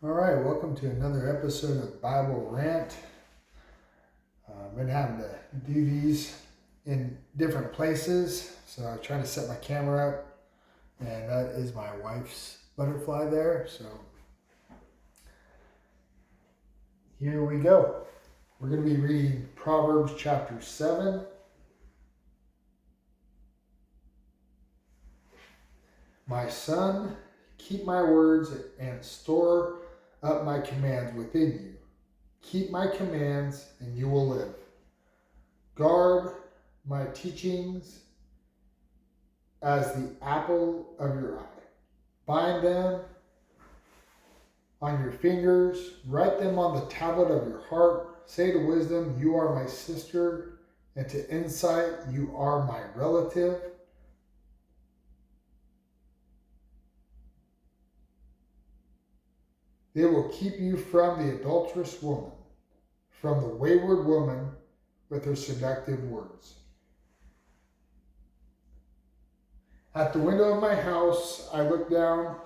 All right, welcome to another episode of Bible Rant. I've been having to do these in different places, so I try to set my camera up, and that is my wife's butterfly there. So here we go. We're going to be reading Proverbs chapter 7. My son, keep my words and store up my commands within you. Keep my commands and you will live. Guard my teachings as the apple of your eye. Bind them on your fingers. Write them on the tablet of your heart. Say to wisdom, you are my sister, and to insight, you are my relative. They will keep you from the adulterous woman, from the wayward woman with her seductive words. At the window of my house, I looked down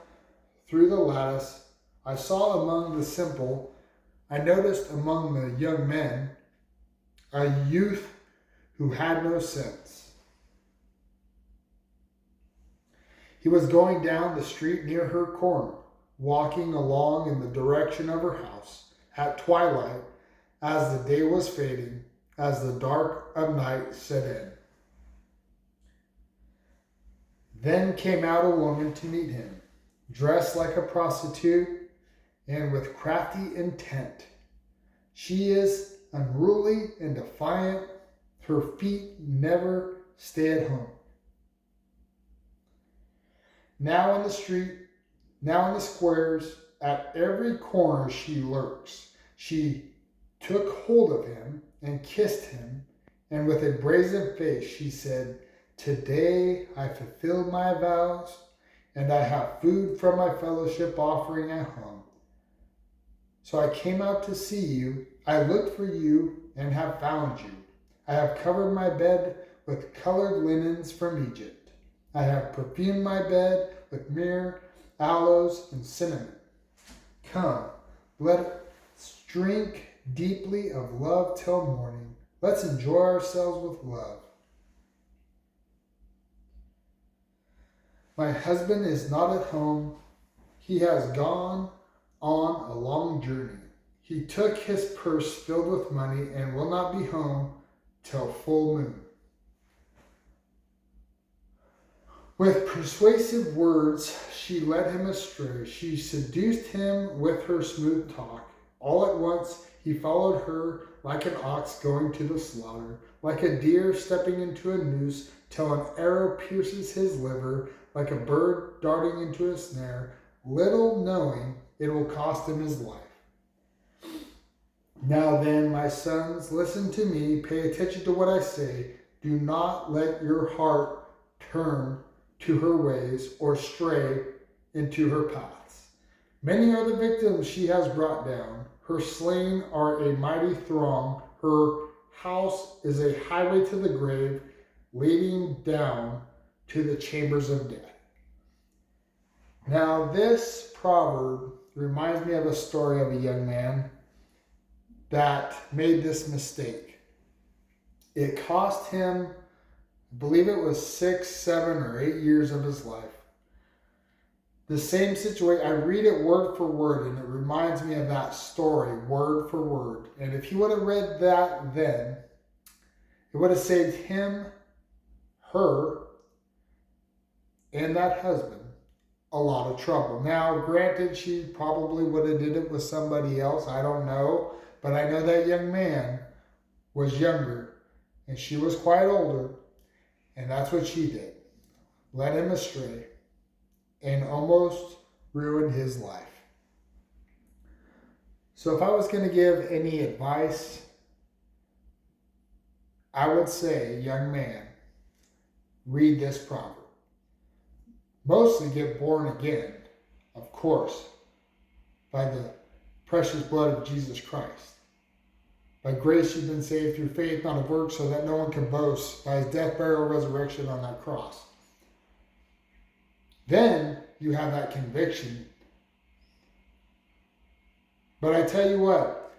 through the lattice. I saw among the simple, I noticed among the young men, a youth who had no sense. He was going down the street near her corner, walking along in the direction of her house at twilight, as the day was fading, as the dark of night set in. Then came out a woman to meet him, dressed like a prostitute and with crafty intent. She is unruly and defiant. Her feet never stay at home. Now in the street, now in the squares, at every corner she lurks. She took hold of him and kissed him, and with a brazen face she said, today I fulfilled my vows, and I have food from my fellowship offering at home. So I came out to see you. I looked for you and have found you. I have covered my bed with colored linens from Egypt. I have perfumed my bed with myrrh, aloes, and cinnamon. Come, let us drink deeply of love till morning. Let's enjoy ourselves with love. My husband is not at home. He has gone on a long journey. He took his purse filled with money and will not be home till full moon. With persuasive words, she led him astray. She seduced him with her smooth talk. All at once, he followed her like an ox going to the slaughter, like a deer stepping into a noose till an arrow pierces his liver, like a bird darting into a snare, little knowing it will cost him his life. Now then, my sons, listen to me, pay attention to what I say. Do not let your heart turn to her ways or stray into her paths. Many are the victims she has brought down. Her slain are a mighty throng. Her house is a highway to the grave, leading down to the chambers of death. Now this proverb reminds me of a story of a young man that made this mistake. It cost him, I believe it was 6, 7, or 8 years of his life. The same situation, I read it word for word, and it reminds me of that story, word for word. And if he would have read that then, it would have saved him, her, and that husband a lot of trouble. Now, granted, she probably would have did it with somebody else. I don't know. But I know that young man was younger, and she was quite older, and that's what she did. Led him astray and almost ruined his life. So if I was going to give any advice, I would say, young man, read this proverb. Mostly get born again, of course, by the precious blood of Jesus Christ. By grace you've been saved through faith, not of works, so that no one can boast, by his death, burial, resurrection on that cross. Then you have that conviction But I tell you what,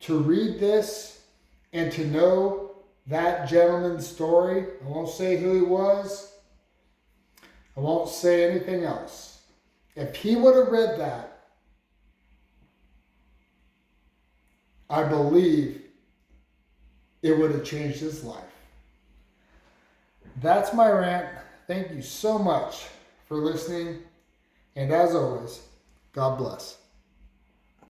to read this and to know that gentleman's story, I won't say who he was, I won't say anything else. If he would have read that, I believe it would have changed his life. That's my rant. Thank you so much for listening. And as always, God bless.